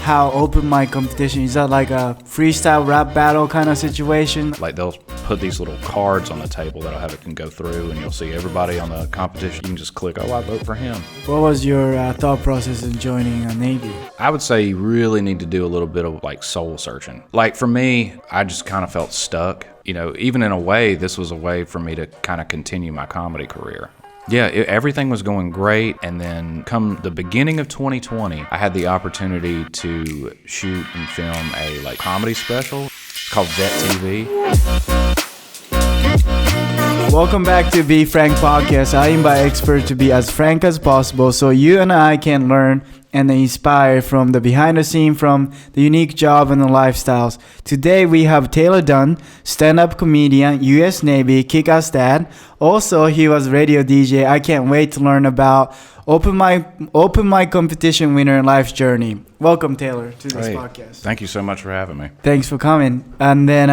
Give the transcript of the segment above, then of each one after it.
how open mic competition is that like a freestyle rap battle kind of situation? Like they'll put these little cards on the table that'll have it can go through, and you'll see everybody on the competition. You can just click, oh, I vote for him. What was your thought process in joining a Navy? I would say you really need to do a little bit of like soul searching. Like for me, I just kind of felt stuck. You know, even in a way, this was a way for me to kind of continue my comedy career. Yeah, everything was going great, and then come the beginning of 2020, I had the opportunity to shoot and film a like comedy special called Vet TV. Welcome back to Be Frank Podcast. I invite experts to be as frank as possible so you and I can learn and inspire from the behind the scene, from the unique job and the lifestyles. Today we have Taylor Dunn, stand-up comedian, U.S. Navy, kickass dad. Also, he was radio DJ. I can't wait to learn about open mic competition winner and life's journey. Welcome, Taylor, to this podcast. Thank you so much for having me. Thanks for coming. And then,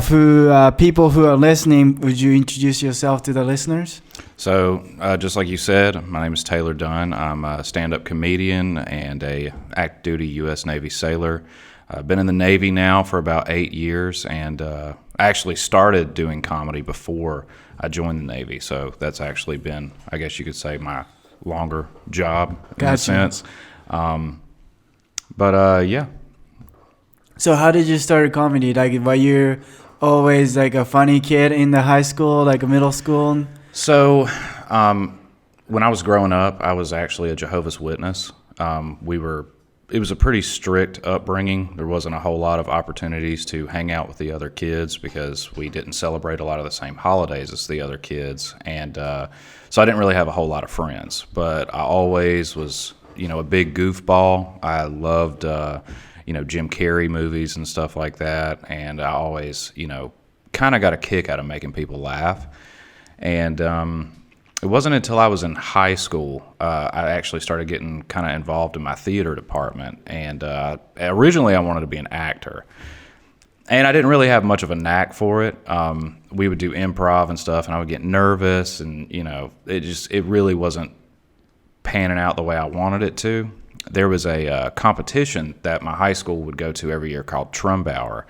for people who are listening, would you introduce yourself to the listeners? So, just like you said, my name is Taylor Dunn. I'm a stand-up comedian and a active duty U.S. Navy sailor. I've been in the Navy now for about 8 years, and I actually started doing comedy before I joined the Navy. So that's actually been, I guess you could say, my longer job in a sense. Yeah. So how did you start comedy? Like, were you always like a funny kid in the high school, like a middle school? So, when I was growing up, I was actually a Jehovah's Witness. It was a pretty strict upbringing. There wasn't a whole lot of opportunities to hang out with the other kids because we didn't celebrate a lot of the same holidays as the other kids. And so I didn't really have a whole lot of friends. But I always was, a big goofball. I loved, Jim Carrey movies and stuff like that. And I always, kind of got a kick out of making people laugh. And it wasn't until I was in high school I actually started getting kind of involved in my theater department. And originally I wanted to be an actor. And I didn't really have much of a knack for it. We would do improv and stuff, and I would get nervous, and, it really wasn't panning out the way I wanted it to. There was a competition that my high school would go to every year called Trumbauer.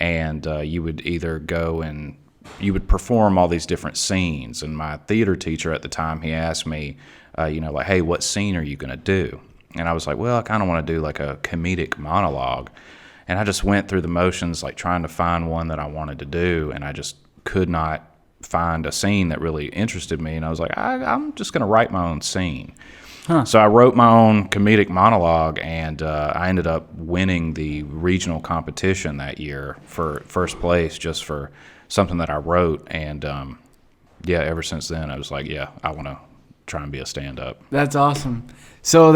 And you would either go and you would perform all these different scenes. And my theater teacher at the time, he asked me, hey, what scene are you going to do? And I was like, well, I kind of want to do like a comedic monologue. And I just went through the motions, like trying to find one that I wanted to do. And I just could not find a scene that really interested me. And I was like, I'm just going to write my own scene. Huh. So I wrote my own comedic monologue, and I ended up winning the regional competition that year for first place just for something that I wrote. And ever since then I was like, I want to try and be a stand-up. That's awesome. So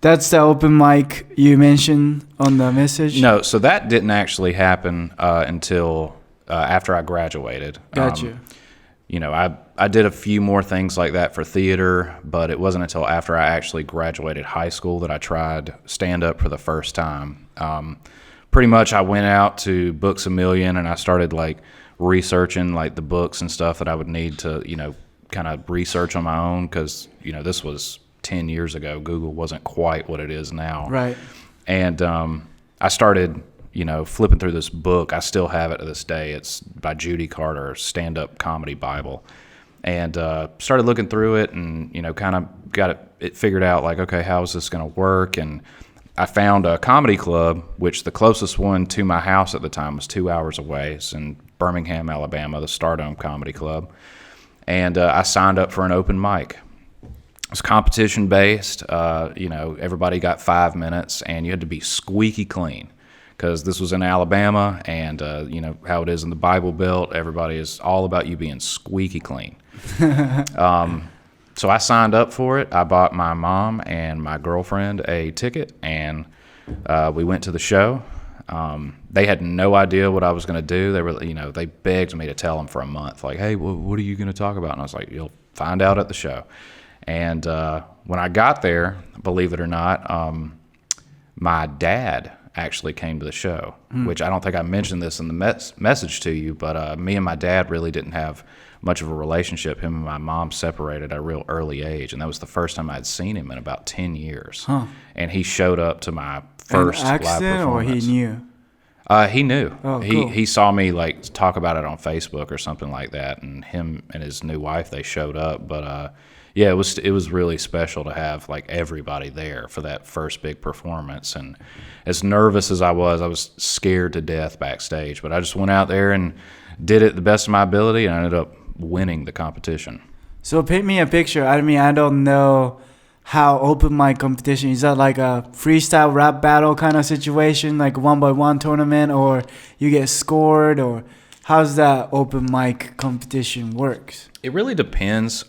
that's the open mic you mentioned on the message? No, so that didn't actually happen until after I graduated. Gotcha. I did a few more things like that for theater, but it wasn't until after I actually graduated high school that I tried stand-up for the first time. Pretty much I went out to Books A Million, and I started like researching like the books and stuff that I would need to, kind of research on my own, because, this was 10 years ago. Google wasn't quite what it is now. Right. And I started, flipping through this book. I still have it to this day. It's by Judy Carter, Stand-Up Comedy Bible. And started looking through it, and, kind of got it figured out, like, okay, how is this going to work? And I found a comedy club, which the closest one to my house at the time was 2 hours away. It's in Birmingham, Alabama, the Stardome Comedy Club. And I signed up for an open mic. It was competition-based. Everybody got 5 minutes, and you had to be squeaky clean, because this was in Alabama, and, how it is in the Bible Belt, everybody is all about you being squeaky clean. So I signed up for it. I bought my mom and my girlfriend a ticket, and we went to the show. They had no idea what I was going to do. They were, they begged me to tell them for a month, like, hey, what are you going to talk about? And I was like, you'll find out at the show. And when I got there, believe it or not, my dad actually came to the show, which I don't think I mentioned this in the message to you, but me and my dad really didn't have much of a relationship. Him and my mom separated at a real early age, and that was the first time I'd seen him in about 10 years. And he showed up to my first live performance. Or he knew? He knew. Oh, cool. He saw me like talk about it on Facebook or something like that, and him and his new wife, they showed up. But yeah, it was really special to have like everybody there for that first big performance. And as nervous as I was scared to death backstage. But I just went out there and did it the best of my ability, and I ended up winning the competition. So paint me a picture. I mean, I don't know how open mic competition is. That like a freestyle rap battle kind of situation, like 1-by-1 tournament, or you get scored, or how's that open mic competition works? It really depends.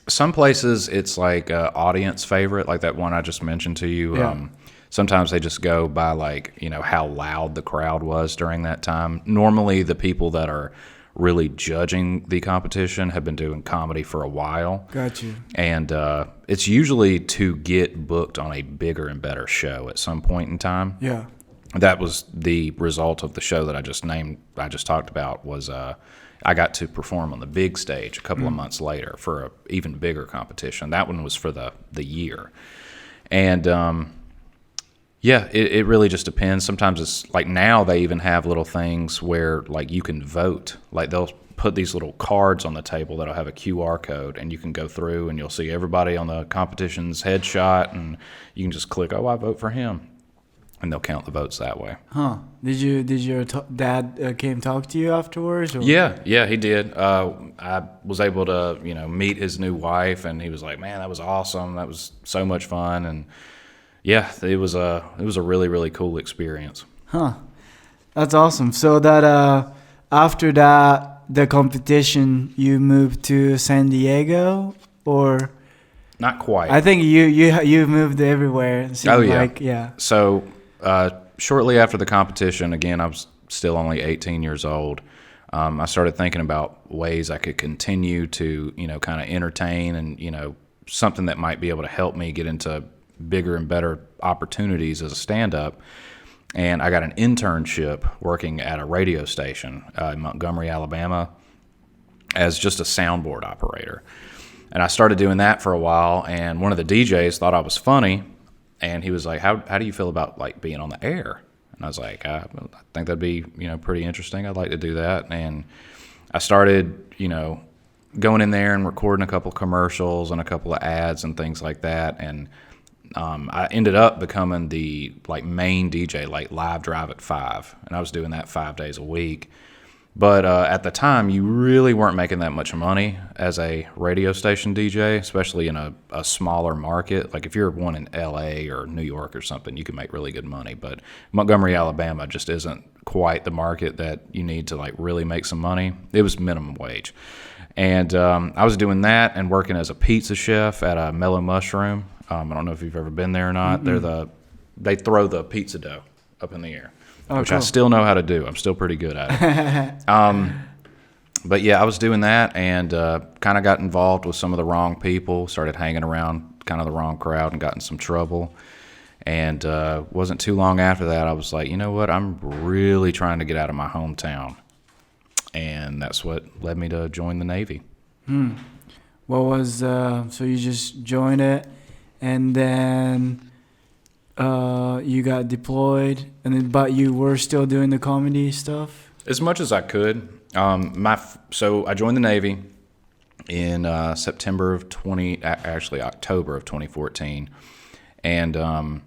Some places it's like audience favorite, like that one I just mentioned to you. Yeah. Sometimes they just go by like, you know, how loud the crowd was during that time. Normally the people that are really judging the competition have been doing comedy for a while. Got you. And it's usually to get booked on a bigger and better show at some point in time. Yeah. That was the result of the show that I just talked about was I got to perform on the big stage a couple of months later for a even bigger competition. That one was for the year. And yeah, it really just depends. Sometimes it's like now they even have little things where like you can vote. Like they'll put these little cards on the table that'll have a QR code, and you can go through and you'll see everybody on the competition's headshot, and you can just click, oh, I vote for him. And they'll count the votes that way. Huh. Did your dad came talk to you afterwards? Or? Yeah, he did. I was able to, you know, meet his new wife, and he was like, man, that was awesome. That was so much fun. And yeah, it was a really, really cool experience. Huh. That's awesome. So that after that, the competition, you moved to San Diego, or? Not quite. I think you moved everywhere. Oh, yeah. Like, yeah. So shortly after the competition, again, I was still only 18 years old. I started thinking about ways I could continue to, you know, kind of entertain and, you know, something that might be able to help me get into bigger and better opportunities as a stand-up. And I got an internship working at a radio station in Montgomery, Alabama, as just a soundboard operator. And I started doing that for a while, and one of the DJs thought I was funny, and he was like, how do you feel about like being on the air? And I was like, I think that'd be, you know, pretty interesting. I'd like to do that. And I started, you know, going in there and recording a couple commercials and a couple of ads and things like that. And I ended up becoming the like main DJ, like Live Drive at 5, and I was doing that 5 days a week. But at the time, you really weren't making that much money as a radio station DJ, especially in a smaller market. Like if you're one in L.A. or New York or something, you can make really good money. But Montgomery, Alabama just isn't quite the market that you need to like really make some money. It was minimum wage. And I was doing that and working as a pizza chef at a Mellow Mushroom. I don't know if you've ever been there or not. Mm-hmm. They throw the pizza dough up in the air. Which cool. I still know how to do. I'm still pretty good at it. But yeah, I was doing that and kind of got involved with some of the wrong people, started hanging around kind of the wrong crowd and got in some trouble. And wasn't too long after that, I was like, you know what? I'm really trying to get out of my hometown. And that's what led me to join the Navy. What was, so you just joined it and then... you got deployed, but you were still doing the comedy stuff? As much as I could. So I joined the Navy in October of 2014, and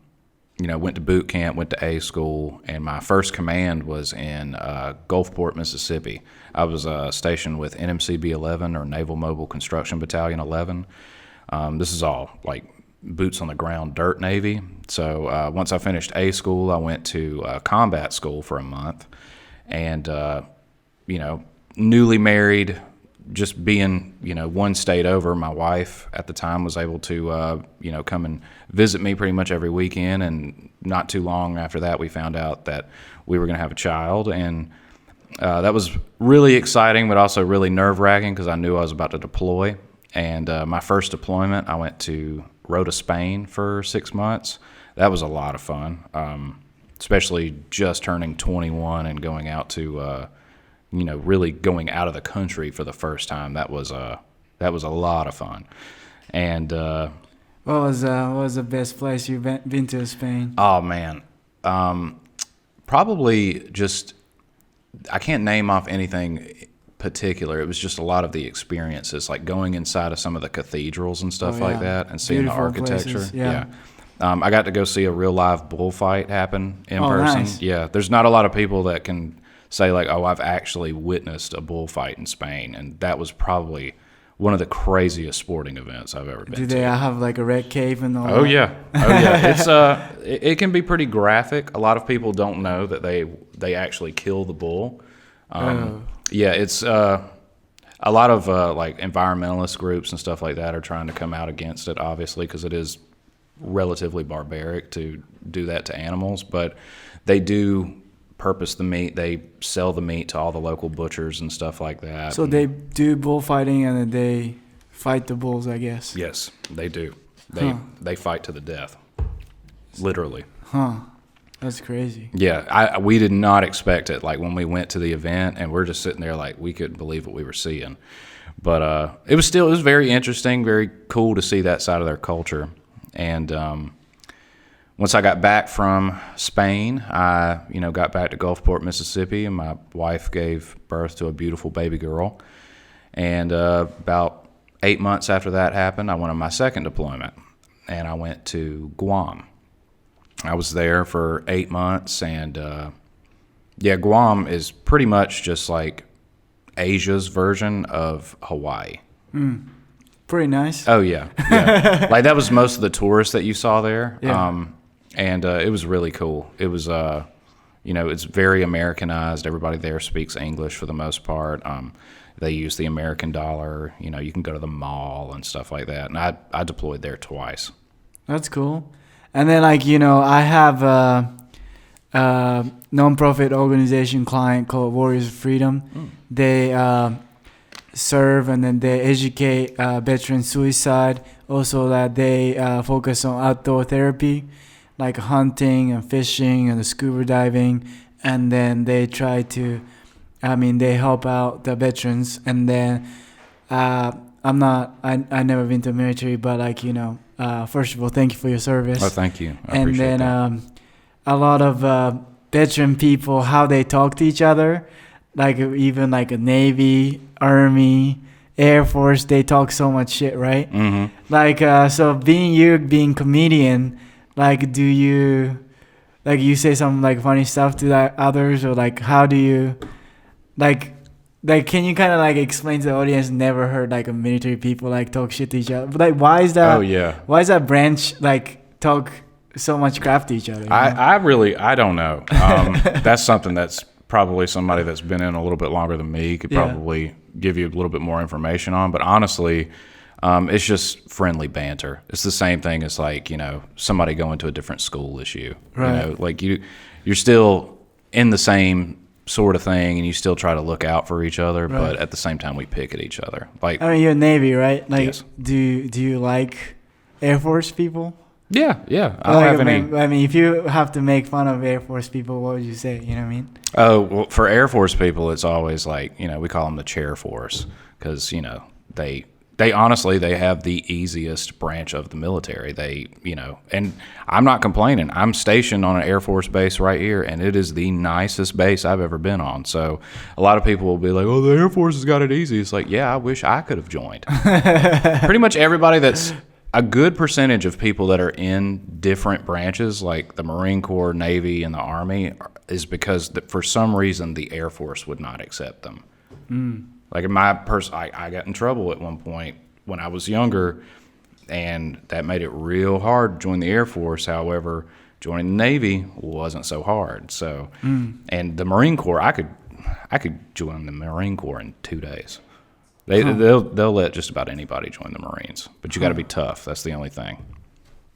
went to boot camp, went to A school, and my first command was in Gulfport, Mississippi. I was stationed with NMCB 11 or Naval Mobile Construction Battalion 11. This is all like boots on the ground dirt Navy. So once I finished A school, I went to combat school for a month, and newly married, just being one state over, my wife at the time was able to come and visit me pretty much every weekend, and not too long after that we found out that we were going to have a child, and that was really exciting but also really nerve-wracking because I knew I was about to deploy. And my first deployment, I went to Rota, Spain for 6 months. That was a lot of fun. especially just turning 21 and going out to, really going out of the country for the first time. That was a lot of fun. And what was the best place you've been to Spain? Oh man, probably just I can't name off anything particular. It was just a lot of the experiences, like going inside of some of the cathedrals and stuff like that, and seeing Beautiful the architecture. Places, yeah. I got to go see a real live bullfight happen in person. Nice. Yeah, there's not a lot of people that can say like, oh, I've actually witnessed a bullfight in Spain, and that was probably one of the craziest sporting events I've ever been to. Do they have like a red cave and all? Oh yeah. It's it can be pretty graphic. A lot of people don't know that they actually kill the bull. Yeah, it's a lot of like environmentalist groups and stuff like that are trying to come out against it, obviously, because it is relatively barbaric to do that to animals. But they do purpose the meat. They sell the meat to all the local butchers and stuff like that. So they do bullfighting and then they fight the bulls, I guess. Yes, they do. They fight to the death, literally. Huh. That's crazy. Yeah, we did not expect it. Like when we went to the event, and we're just sitting there like we couldn't believe what we were seeing. But it was very interesting, very cool to see that side of their culture. And once I got back from Spain, I got back to Gulfport, Mississippi, and my wife gave birth to a beautiful baby girl. And about 8 months after that happened, I went on my second deployment, and I went to Guam. I was there for 8 months, and Guam is pretty much just like Asia's version of Hawaii. Pretty nice. Oh yeah. Like that was most of the tourists that you saw there. Yeah. And it was really cool. It was it's very Americanized. Everybody there speaks English for the most part. They use the American dollar. You can go to the mall and stuff like that. And I deployed there twice. That's cool. And then, I have a non-profit organization client called Warriors of Freedom. They serve and then they educate veteran suicide. Also, that they focus on outdoor therapy, like hunting and fishing and scuba diving. And then they try to, they help out the veterans. And then I never been to the military, but first of all, thank you for your service. Oh, thank you. I and appreciate then that. A lot of veteran people, how they talk to each other, like even like a Navy, Army, Air Force, they talk so much shit, right? Mm-hmm. Like so, being comedian, like do you say some like funny stuff to others, or like how do you like can you kind of like explain to the audience never heard like a military people like talk shit to each other? But like why is that? Oh yeah. Why is that branch like talk so much crap to each other? I don't know. That's something that's probably somebody that's been in a little bit longer than me could probably give you a little bit more information on. But honestly, it's just friendly banter. It's the same thing as like somebody going to a different school as you. Right. Like you're still in the same sort of thing, and you still try to look out for each other, right. But at the same time we pick at each other. Like you're Navy, right? Like yes. do you like Air Force people? Yeah. I don't have any. I mean, if you have to make fun of Air Force people, what would you say? You know what I mean? Oh, well, for Air Force people, it's always like we call them the chair force because they honestly they have the easiest branch of the military. They and I'm not complaining. I'm stationed on an Air Force base right here, and it is the nicest base I've ever been on. So a lot of people will be like, "Oh, the Air Force has got it easy." It's like, yeah, I wish I could have joined. Pretty much everybody that's a good percentage of people that are in different branches, like the Marine Corps, Navy, and the Army, is because for some reason the Air Force would not accept them. Like in my I got in trouble at one point when I was younger, and that made it real hard to join the Air Force. However, joining the Navy wasn't so hard. So, and the Marine Corps, I could join the Marine Corps in 2 days. They'll let just about anybody join the Marines, but you got to be tough. That's the only thing.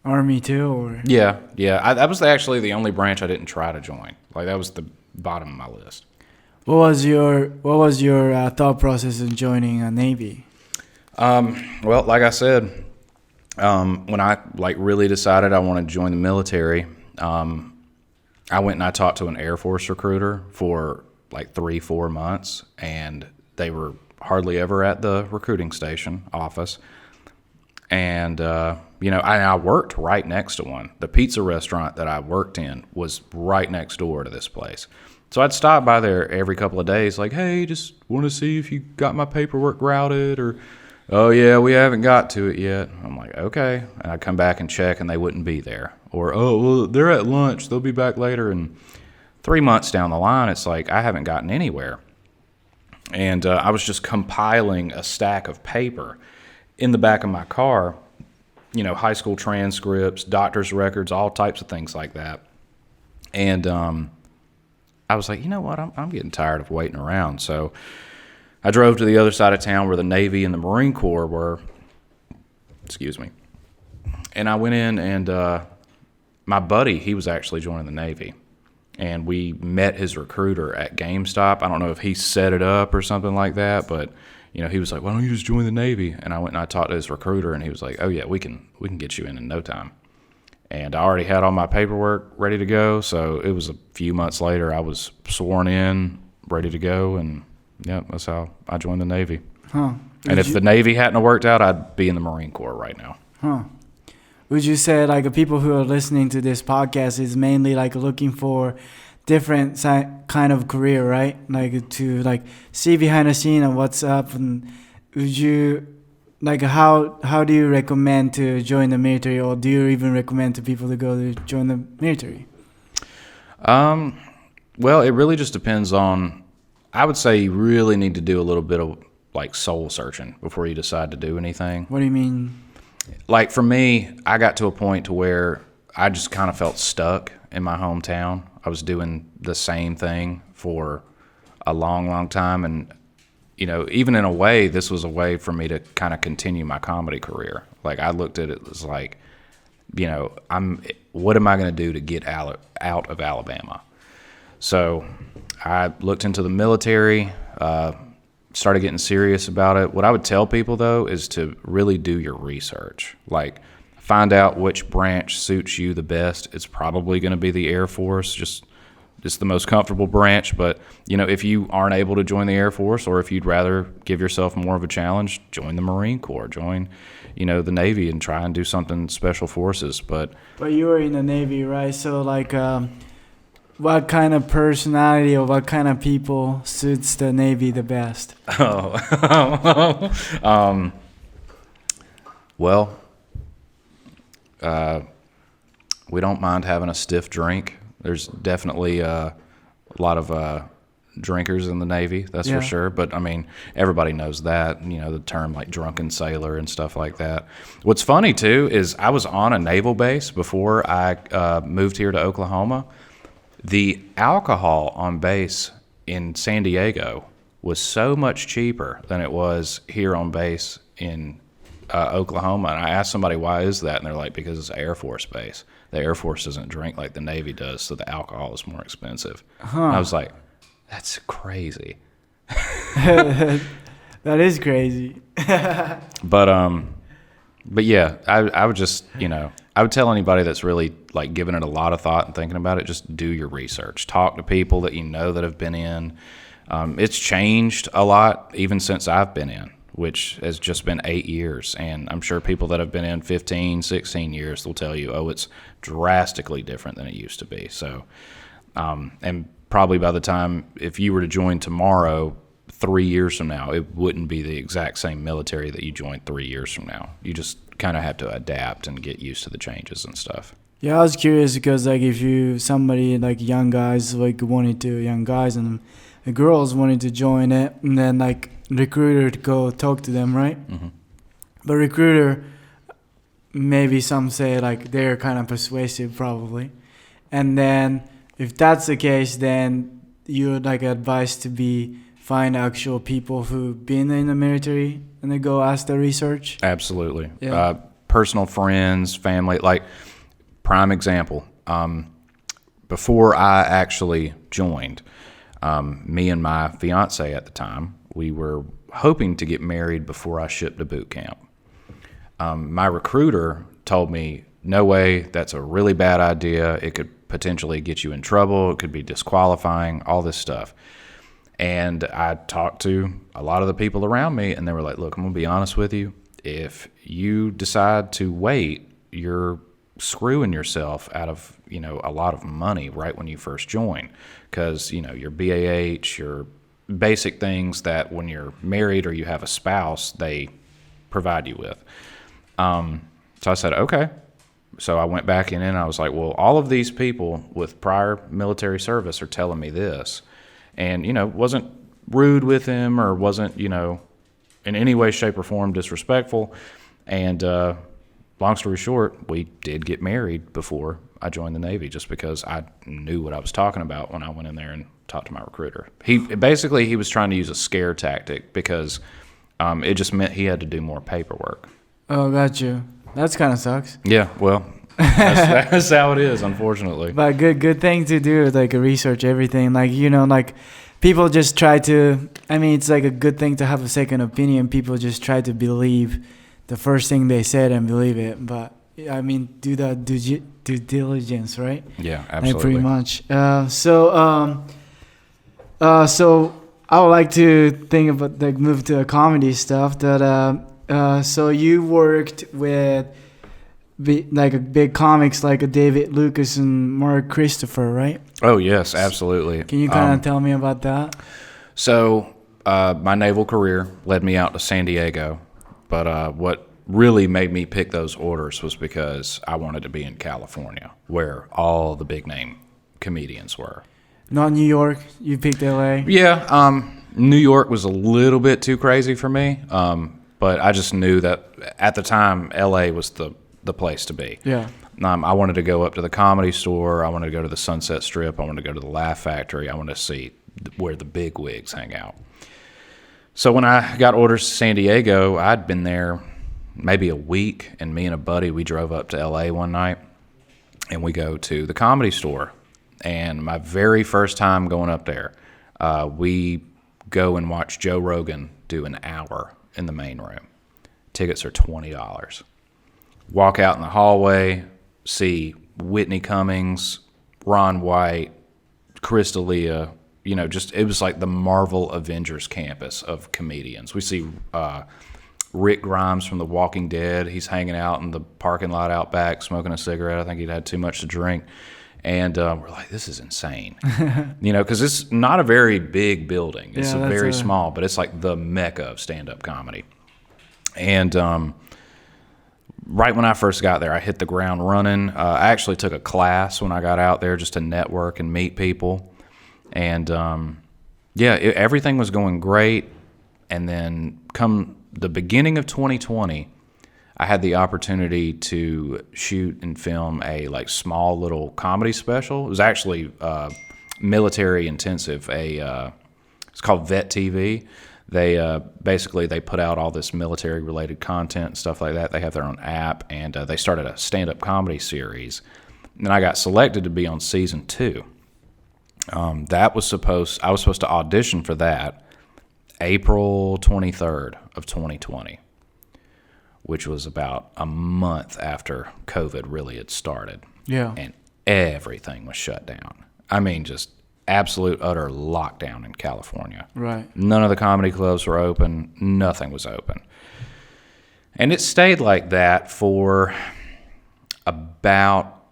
Army too, or yeah. That was actually the only branch I didn't try to join. Like that was the bottom of my list. What was your thought process in joining a Navy? Well, like I said, when I like really decided I wanted to join the military, I went and I talked to an Air Force recruiter for like 3-4 months, and they were hardly ever at the recruiting station office. And, I worked right next to one. The pizza restaurant that I worked in was right next door to this place. So I'd stop by there every couple of days, like, hey, just want to see if you got my paperwork routed, or, oh, yeah, we haven't got to it yet. I'm like, okay. And I'd come back and check, and they wouldn't be there. Or, oh, well, they're at lunch. They'll be back later. And 3 months down the line, it's like I haven't gotten anywhere. And I was just compiling a stack of paper in the back of my car, high school transcripts, doctor's records, all types of things like that. And I was like, you know what, I'm getting tired of waiting around. So I drove to the other side of town where the Navy and the Marine Corps were. Excuse me. And I went in, and my buddy, he was actually joining the Navy. And we met his recruiter at GameStop. I don't know if he set it up or something like that, but he was like, why don't you just join the Navy? And I went and I talked to his recruiter, and he was like, oh yeah, we can get you in no time. And I already had all my paperwork ready to go, so it was a few months later I was sworn in, ready to go, and yeah, that's how I joined the Navy. Huh. And if the Navy hadn't worked out, I'd be in the Marine Corps right now. Huh. Would you say like the people who are listening to this podcast is mainly like looking for different kind of career, right? Like to like see behind the scene and what's up, and would you like how do you recommend to join the military, or do you even recommend to people to go to join the military? Well, it really just depends on. I would say you really need to do a little bit of like soul searching before you decide to do anything. What do you mean? Like for me, I got to a point to where I just kind of felt stuck in my hometown. I was doing the same thing for a long, long time. And, even in a way, this was a way for me to kind of continue my comedy career. Like I looked at it as like, what am I going to do to get out of Alabama? So I looked into the military, started getting serious about it. What I would tell people, though, is to really do your research. Like, find out which branch suits you the best. It's probably going to be the Air Force, just the most comfortable branch. But, if you aren't able to join the Air Force, or if you'd rather give yourself more of a challenge, join the Marine Corps, join, the Navy, and try and do something special forces. But you were in the Navy, right? So, like, what kind of personality or what kind of people suits the Navy the best? Well, we don't mind having a stiff drink. There's definitely a lot of drinkers in the Navy, that's for sure. But, I mean, everybody knows that, the term like drunken sailor and stuff like that. What's funny, too, is I was on a naval base before I moved here to Oklahoma. The alcohol on base in San Diego was so much cheaper than it was here on base in Oklahoma. And I asked somebody, why is that? And they're like, because it's an Air Force base. The Air Force doesn't drink like the Navy does, so the alcohol is more expensive. I was like, that's crazy. That is crazy. But yeah, I would just, I would tell anybody that's really like giving it a lot of thought and thinking about it, just do your research. Talk to people that that have been in. It's changed a lot even since I've been in, which has just been 8 years. And I'm sure people that have been in 15, 16 years will tell you, it's drastically different than it used to be. So, and probably by the time, if you were to join tomorrow, 3 years from now, it wouldn't be the exact same military that you joined 3 years from now. You just kind of have to adapt and get used to the changes and stuff. Yeah, I was curious because like if somebody like young guys and the girls wanted to join it, and then like recruiter to go talk to them, right? Mm-hmm. But recruiter, maybe some say like they're kind of persuasive probably. And then if that's the case, then you would like advise to find actual people who've been in the military and then go ask the research? Absolutely. Yeah. Personal friends, family. Like, prime example, before I actually joined, me and my fiance at the time, we were hoping to get married before I shipped to boot camp. My recruiter told me, no way, that's a really bad idea. It could potentially get you in trouble. It could be disqualifying, all this stuff. And I talked to a lot of the people around me, and they were like, look, I'm going to be honest with you. If you decide to wait, you're screwing yourself out of, a lot of money right when you first join. Because, your BAH, your basic things that when you're married or you have a spouse, they provide you with. So I said, okay. So I went back in and I was like, well, all of these people with prior military service are telling me this. And, wasn't rude with him or wasn't, in any way, shape, or form disrespectful. And long story short, we did get married before I joined the Navy just because I knew what I was talking about when I went in there and talked to my recruiter. He was trying to use a scare tactic because it just meant he had to do more paperwork. Oh, got you. That's kind of sucks. Yeah, well, that's how it is, unfortunately. But good thing to do is like research everything. Like, like people just try to, it's like a good thing to have a second opinion. People just try to believe the first thing they said and believe it. But do the due diligence, right? Yeah, absolutely. Like, pretty much. So I would like to think about move to a comedy stuff. So you worked with big comics like David Lucas and Mark Christopher, right? Oh yes, absolutely. Can you kind of tell me about that? So my naval career led me out to San Diego, but what really made me pick those orders was because I wanted to be in California, where all the big name comedians were. Not New York. You picked LA. Yeah, New York was a little bit too crazy for me, but I just knew that at the time LA was the place to be. Yeah. I wanted to go up to the Comedy Store. I wanted to go to the Sunset Strip. I wanted to go to the Laugh Factory. I wanted to see where the big wigs hang out. So when I got orders to San Diego, I'd been there maybe a week, and me and a buddy, we drove up to L.A. one night, and we go to the Comedy Store. And my very first time going up there, we go and watch Joe Rogan do an hour in the main room. Tickets are $20. Walk out in the hallway, see Whitney Cummings, Ron White, Chris D'Elia, it was like the Marvel Avengers campus of comedians. We see Rick Grimes from The Walking Dead. He's hanging out in the parking lot out back, smoking a cigarette. I think he'd had too much to drink. And we're like, this is insane. Because it's not a very big building. It's very small, but it's like the mecca of stand-up comedy. And right when I first got there, I hit the ground running. I actually took a class when I got out there just to network and meet people. And, everything was going great. And then come the beginning of 2020, I had the opportunity to shoot and film a small little comedy special. It was actually military intensive. It's called Vet TV. They basically put out all this military related content and stuff like that. They have their own app, and they started a stand-up comedy series. And I got selected to be on season 2. I was supposed to audition for that April 23rd of 2020, which was about a month after COVID really had started. Yeah. And everything was shut down. Just absolute, utter lockdown in California. Right. None of the comedy clubs were open. Nothing was open. And it stayed like that for about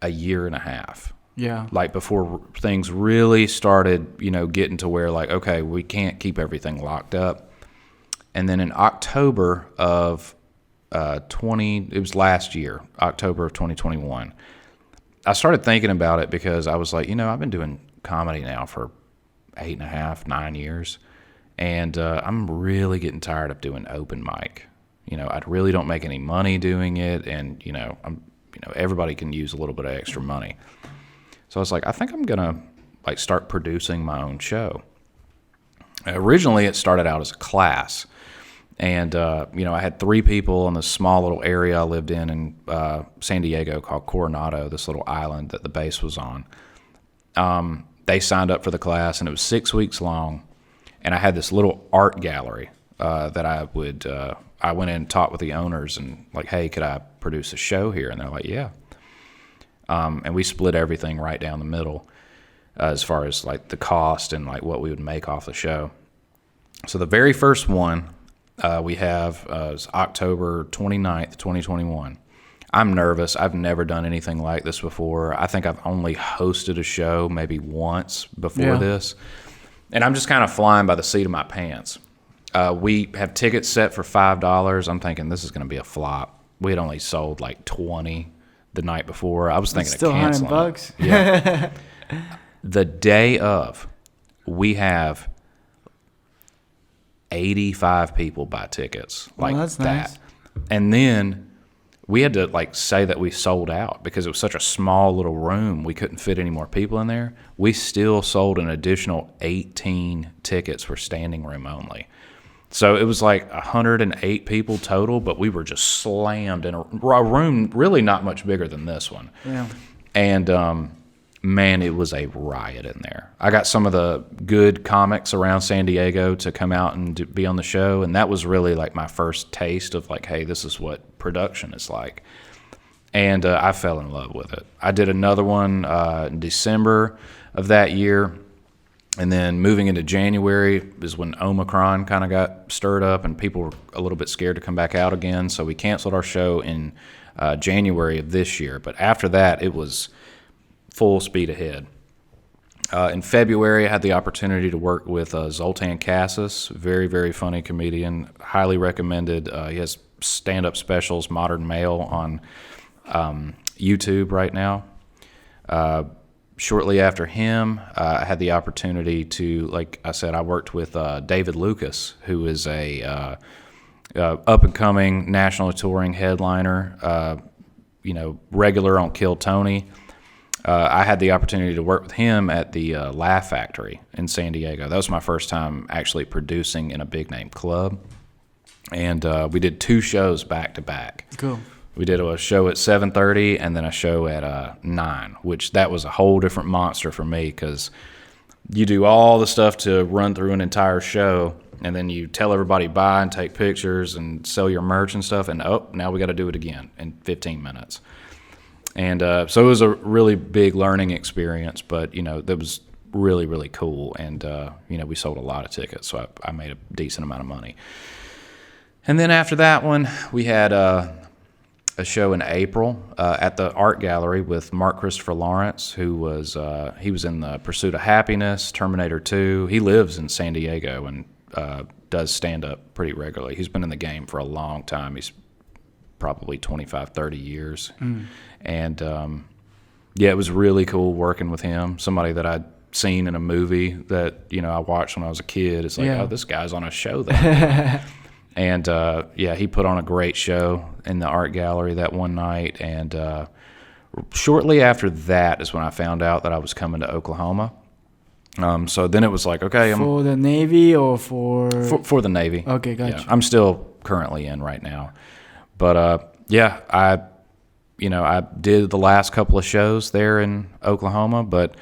a year and a half. Yeah. Before things really started, getting to where okay, we can't keep everything locked up. And then in October of it was last year, October of 2021, I started thinking about it because I was like, I've been doing comedy now for 8.5, 9 years, and I'm really getting tired of doing open mic. I really don't make any money doing it, and everybody can use a little bit of extra money. So I was like, I think I'm gonna start producing my own show. Originally, it started out as a class. And, I had 3 people in this small little area I lived in San Diego called Coronado, this little island that the base was on. They signed up for the class, and it was 6 weeks long. And I had this little art gallery that I went in and talked with the owners and hey, could I produce a show here? And they're like, yeah. and we split everything right down the middle as far as like the cost and like what we would make off the show. So the very first one we have is October 29th, 2021. I'm nervous. I've never done anything like this before. I think I've only hosted a show maybe once before this. And I'm just kind of flying by the seat of my pants. We have tickets set for $5. I'm thinking this is going to be a flop. We had only sold like 20 the night before. I was thinking still of canceling. $100. Yeah. The day of, we have 85 people buy tickets like that's that. nice. And then we had to like say that we sold out because it was such a small little room. We couldn't fit any more people in there. We still sold an additional 18 tickets for standing room only. So it was like 108 people total, but we were just slammed in a room really not much bigger than this one. Yeah. And man, it was a riot in there. I got some of the good comics around San Diego to come out and be on the show, and that was really like my first taste of like, hey, this is what production is like. And I fell in love with it. I did another one in December of that year, and then moving into January is when Omicron kind of got stirred up and people were a little bit scared to come back out again, so we canceled our show in January of this year. But after that, it was full speed ahead. In February, I had the opportunity to work with Zoltan Cassis, very, very funny comedian. Highly recommended. He has stand-up specials, Modern Male, on YouTube right now. Shortly after him, I had the opportunity to, like I said, I worked with David Lucas, who is a up-and-coming national touring headliner, regular on Kill Tony. I had the opportunity to work with him at the Laugh Factory in San Diego. That was my first time actually producing in a big-name club. And we did 2 shows back-to-back. Cool. We did a show at 7:30 and then a show at 9, which that was a whole different monster for me because you do all the stuff to run through an entire show, and then you tell everybody bye and take pictures and sell your merch and stuff, and now we got to do it again in 15 minutes. And so it was a really big learning experience, but, that was really, really cool. And, we sold a lot of tickets, so I made a decent amount of money. And then after that one, we had a show in April at the Art Gallery with Mark Christopher Lawrence, who was he was in The Pursuit of Happiness, Terminator 2. He lives in San Diego and does stand-up pretty regularly. He's been in the game for a long time. He's probably 25, 30 years. And, it was really cool working with him, somebody that I'd seen in a movie that, I watched when I was a kid. It's like, oh, this guy's on a show there. And, he put on a great show in the Art Gallery that one night. And shortly after that is when I found out that I was coming to Oklahoma. So then it was like, okay. For the Navy or for the Navy. Okay, gotcha. Yeah, I'm still currently in right now. But, I did the last couple of shows there in Oklahoma, but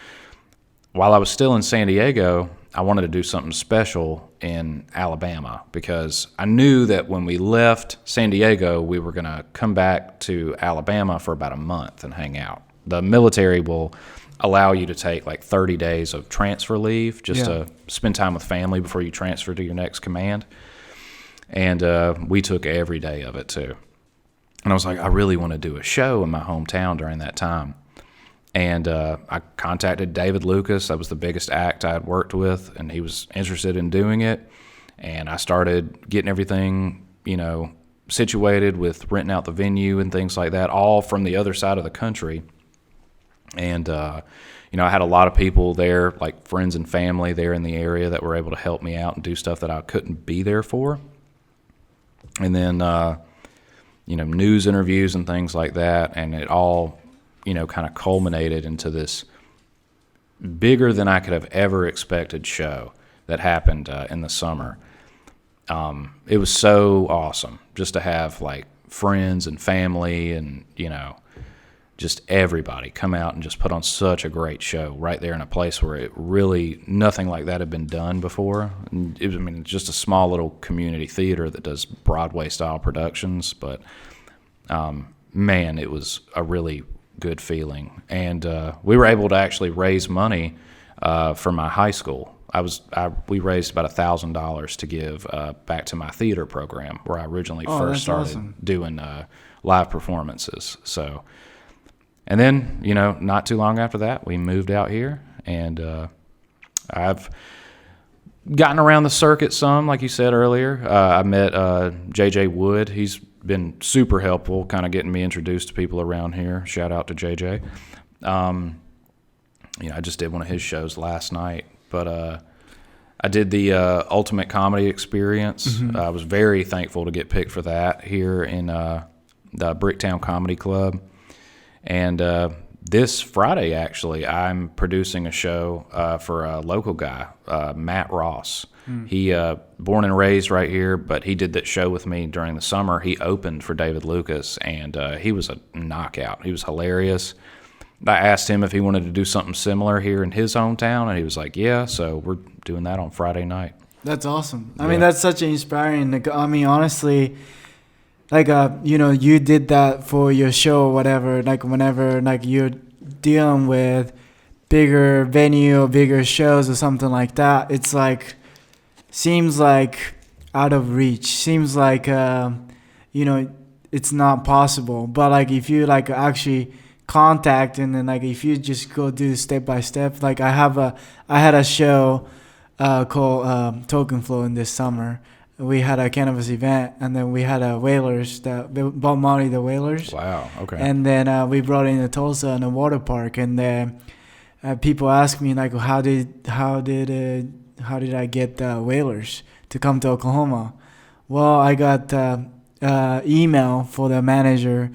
while I was still in San Diego, I wanted to do something special in Alabama because I knew that when we left San Diego, we were going to come back to Alabama for about a month and hang out. The military will allow you to take like 30 days of transfer leave just to spend time with family before you transfer to your next command. And we took every day of it too. And I was like, I really want to do a show in my hometown during that time. And I contacted David Lucas. That was the biggest act I had worked with, and he was interested in doing it. And I started getting everything, situated with renting out the venue and things like that, all from the other side of the country. And, I had a lot of people there, like friends and family there in the area that were able to help me out and do stuff that I couldn't be there for. And then, news interviews and things like that. And it all, kind of culminated into this bigger than I could have ever expected show that happened in the summer. It was so awesome just to have like friends and family and, just everybody come out and just put on such a great show right there in a place where it really, nothing like that had been done before. And it's just a small little community theater that does Broadway style productions, but man, it was a really good feeling. And we were able to actually raise money for my high school. We raised about $1,000 to give back to my theater program where I originally first started doing live performances. So, and then, not too long after that, we moved out here, and I've gotten around the circuit some, like you said earlier. I met JJ Wood. He's been super helpful, kind of getting me introduced to people around here. Shout out to JJ. I just did one of his shows last night, but I did the Ultimate Comedy Experience. Mm-hmm. I was very thankful to get picked for that here in the Bricktown Comedy Club. And this Friday, actually, I'm producing a show for a local guy, Matt Ross. He born and raised right here, but he did that show with me during the summer. He opened for David Lucas, and he was a knockout. He was hilarious. I asked him if he wanted to do something similar here in his hometown, and he was like, yeah, so we're doing that on Friday night. That's awesome. I mean, that's such an inspiring. Honestly, you did that for your show or whatever. Whenever you're dealing with bigger venue or bigger shows or something like that, it's seems like out of reach. Seems like it's not possible. But if you actually contact, and then if you just go do step by step, I had a show called Token Flow in this summer. We had a cannabis event, and then we had a Whalers, Bob Marley, the Whalers. Wow, okay. And then we brought in a Tulsa and a water park, and then people ask me how did I get the Whalers to come to Oklahoma? Well, I got email for the manager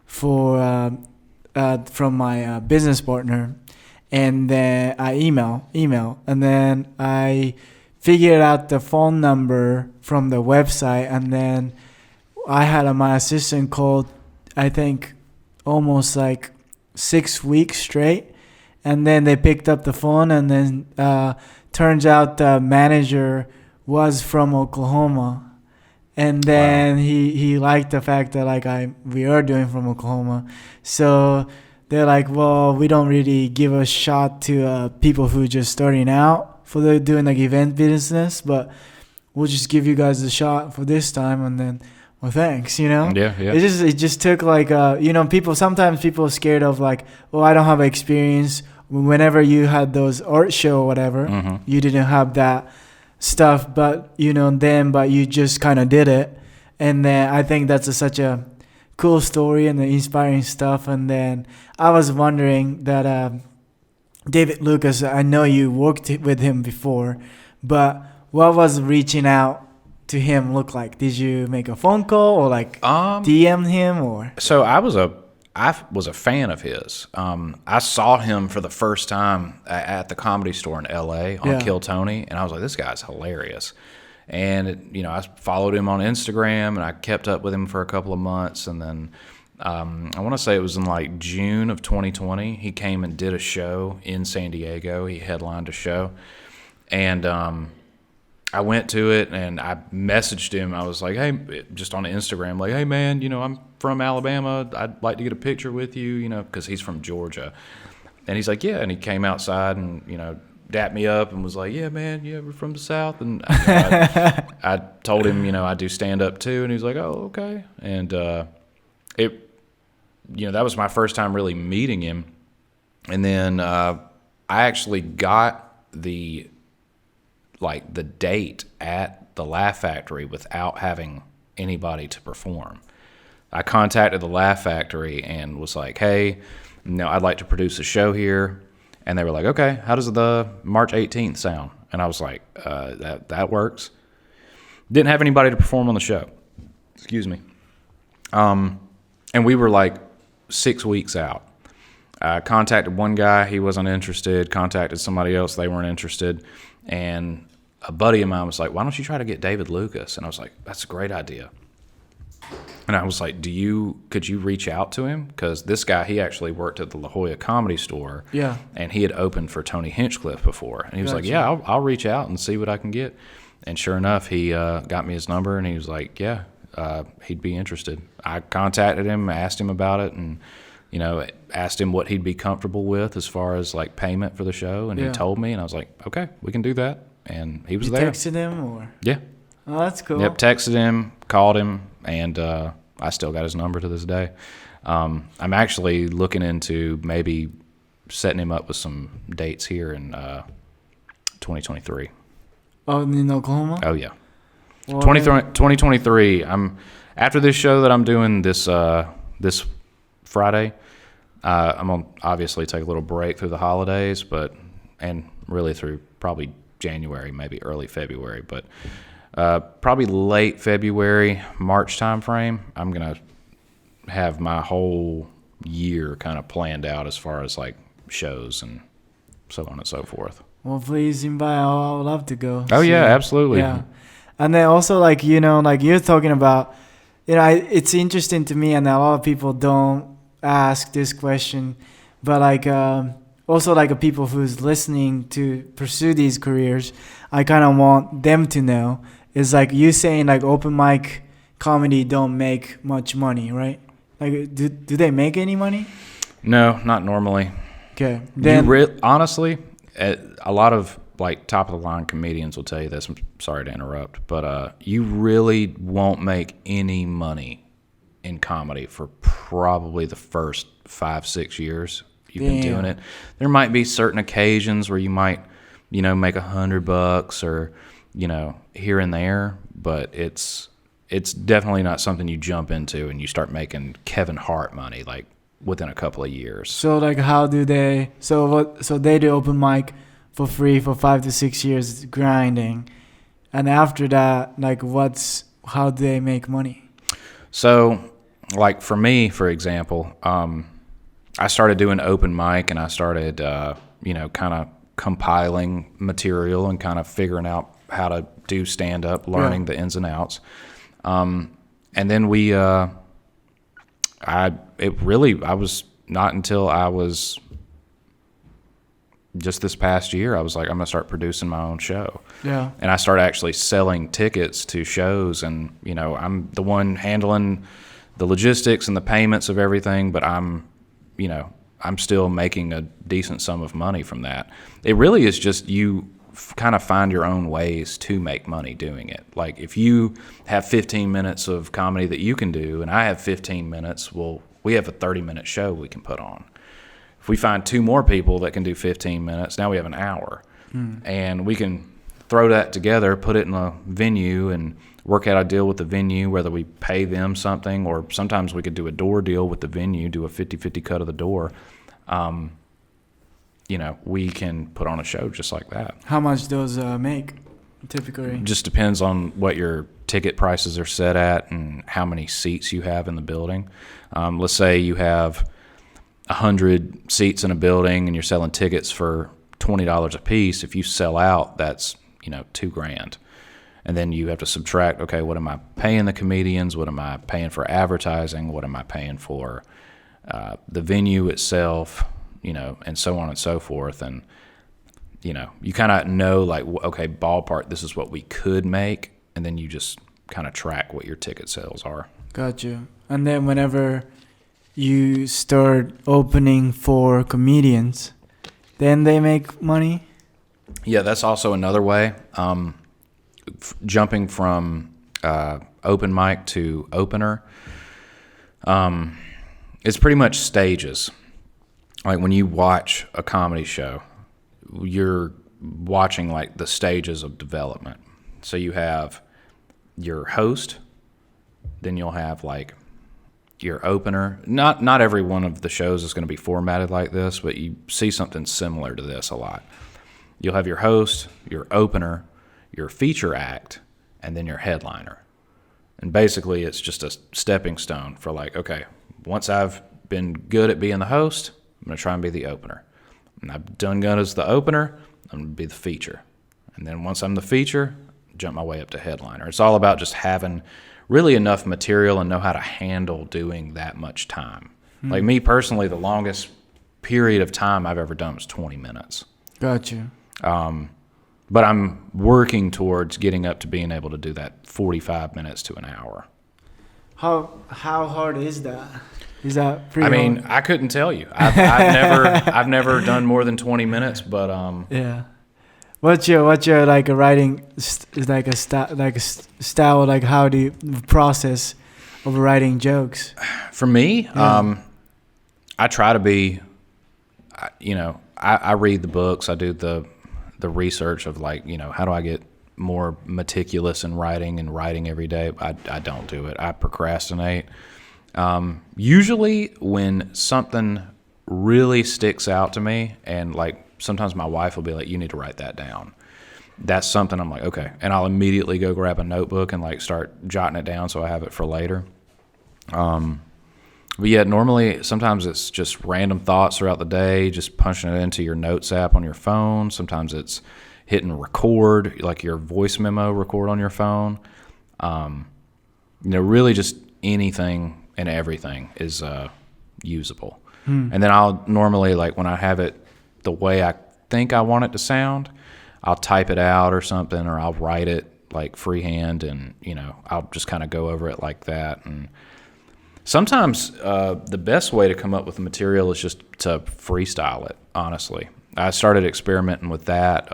from my business partner, and then I email, and then I figured out the phone number from the website, and then I had my assistant called, I think, almost 6 weeks straight, and then they picked up the phone, and then turns out the manager was from Oklahoma. And then he liked the fact that we are doing from Oklahoma, so they're well, we don't really give a shot to people who are just starting out for doing event business, but we'll just give you guys a shot for this time, and then thanks, Yeah. It just took sometimes people are scared of I don't have experience. Whenever you had those art show or whatever, mm-hmm. you didn't have that stuff, but but you just kind of did it, and then I think that's such a cool story and the inspiring stuff. And then I was wondering that David Lucas, I know you worked with him before, but what was reaching out to him look like? Did you make a phone call or DM him or? So I was a fan of his. I saw him for the first time at the Comedy Store in L.A. on Kill Tony, and I was like, this guy's hilarious. And, I followed him on Instagram, and I kept up with him for a couple of months. And then I want to say it was in June of 2020, he came and did a show in San Diego. He headlined a show. And I went to it, and I messaged him. I was like, hey, just on Instagram, hey, man, I'm from Alabama. I'd like to get a picture with you, because he's from Georgia. And he's like, yeah. And he came outside and, dapped me up and was like, yeah, man, we're from the South. And I told him, I do stand-up too. And he was like, oh, okay. And that was my first time really meeting him. And then I actually got the date at the Laugh Factory without having anybody to perform. I contacted the Laugh Factory and was like, hey, I'd like to produce a show here. And they were like, okay, how does the March 18th sound? And I was like, that works. Didn't have anybody to perform on the show. Excuse me. And we were 6 weeks out. I contacted one guy. He wasn't interested. Contacted somebody else. They weren't interested. And a buddy of mine was like, why don't you try to get David Lucas? And I was like, that's a great idea. And I was like, could you reach out to him? Because this guy, he actually worked at the La Jolla Comedy Store. Yeah. And he had opened for Tony Hinchcliffe before. And he was like, yeah, I'll reach out and see what I can get. And sure enough, he got me his number, and he was like, yeah, he'd be interested. I contacted him, asked him about it, and asked him what he'd be comfortable with as far as like payment for the show, and he told me, and I was like, okay, we can do that, and he was there. You texted him or? Yeah. Oh, that's cool. Yep, texted him, called him, and I still got his number to this day. I'm actually looking into maybe setting him up with some dates here in 2023. Oh, in Oklahoma? Oh, yeah. Well, 2023, after this show that I'm doing this Friday, I'm going to obviously take a little break through the holidays, and really through probably January, maybe early February, but probably late February, March time frame, I'm going to have my whole year kind of planned out as far as like shows and so on and so forth. Well, please invite. I would love to go. Oh, yeah, absolutely. Yeah. And then also, like, like you're talking about, it's interesting to me, and a lot of people don't ask this question, but like, also like people who's listening to pursue these careers, I kind of want them to know is like you saying like open mic comedy don't make much money, right? Like, do they make any money? No, not normally. Okay. Then honestly, a lot of like top of the line comedians will tell you this. I'm sorry to interrupt, but you really won't make any money in comedy for probably the first 5-6 years you've been doing it. There might be certain occasions where you might, make $100 or, here and there, but it's definitely not something you jump into and you start making Kevin Hart money like within a couple of years. So like how do they? So they do open mic for free for 5 to 6 years grinding, and after that, like how do they make money? So like for me, for example, I started doing open mic and I started kind of compiling material and kind of figuring out how to do stand up, learning the ins and outs. And then I was not until I was just this past year, I was like, I'm going to start producing my own show. Yeah. And I started actually selling tickets to shows, and, I'm the one handling the logistics and the payments of everything, but I'm still making a decent sum of money from that. It really is just you kind of find your own ways to make money doing it. Like if you have 15 minutes of comedy that you can do and I have 15 minutes, well, we have a 30-minute show we can put on. If we find 2 more people that can do 15 minutes, now we have an hour. And we can throw that together, put it in a venue and work out a deal with the venue, whether we pay them something or sometimes we could do a door deal with the venue, do a 50-50 cut of the door. We can put on a show just like that. How much those make typically? Just depends on what your ticket prices are set at and how many seats you have in the building. Let's say you have 100 seats in a building and you're selling tickets for $20 a piece. If you sell out, that's $2,000. And then you have to subtract, okay, what am I paying the comedians? What am I paying for advertising? What am I paying for the venue itself? And so on and so forth. And, you kind of know, like, okay, ballpark, this is what we could make. And then you just kind of track what your ticket sales are. Gotcha. And then whenever you start opening for comedians, then they make money? Yeah, that's also another way. Jumping from open mic to opener, it's pretty much stages. Like when you watch a comedy show, you're watching like the stages of development. So you have your host, then you'll have like your opener. Not every one of the shows is going to be formatted like this, but you see something similar to this a lot. You'll have your host, your opener, your feature act, and then your headliner. And basically it's just a stepping stone for like, okay, once I've been good at being the host, I'm going to try and be the opener. And I've done good as the opener, I'm going to be the feature. And then once I'm the feature, jump my way up to headliner. It's all about just having really enough material and know how to handle doing that much time. Like me personally, the longest period of time I've ever done was 20 minutes. Gotcha. But I'm working towards getting up to being able to do that 45 minutes to an hour. How hard is that? Is that pretty I mean, hard? I couldn't tell you. I've never done more than 20 minutes, but Yeah. What's your like a writing style, like how do you process of writing jokes? for me, Yeah. I try to be, I read the books. I do the research of like, how do I get more meticulous in writing and writing every day? I don't do it. I procrastinate. Usually when something really sticks out to me, and like sometimes my wife will be like, you need to write that down. That's something I'm like, okay. And I'll immediately go grab a notebook and like start jotting it down so I have it for later. But yeah, normally sometimes it's just random thoughts throughout the day, just punching it into your notes app on your phone. Sometimes it's hitting record, like your voice memo record on your phone. Really just anything and everything is usable. And then I'll normally, like when I have it the way I think I want it to sound, I'll type it out or something, or I'll write it like freehand, and I'll just kind of go over it like that. And sometimes the best way to come up with the material is just to freestyle it, honestly. I started experimenting with that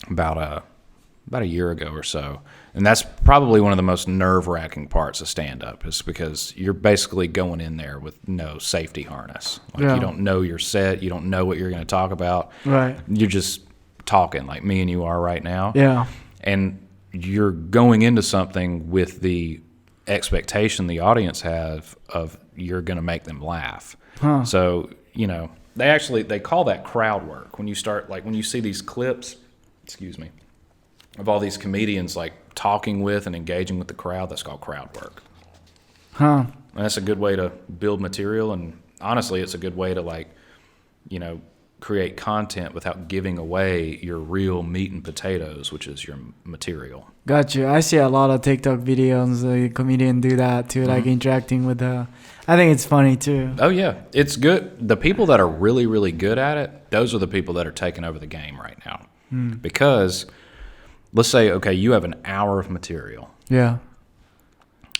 about a year ago or so. And that's probably one of the most nerve-wracking parts of stand-up, is because you're basically going in there with no safety harness. Like you don't know your set. You don't know what you're going to talk about. Right. You're just talking like me and you are right now. Yeah. And you're going into something with the expectation the audience have of you're going to make them laugh. So, they call that crowd work. When you start, like when you see these clips, of all these comedians like talking with and engaging with the crowd, that's called crowd work. And that's a good way to build material, and honestly, it's a good way to create content without giving away your real meat and potatoes, which is your material. Got you. I see a lot of TikTok videos. The comedian do that too, like interacting with the. I think it's funny too. Oh yeah, it's good. The people that are really, really good at it, those are the people that are taking over the game right now. Because let's say, okay, you have an hour of material. Yeah.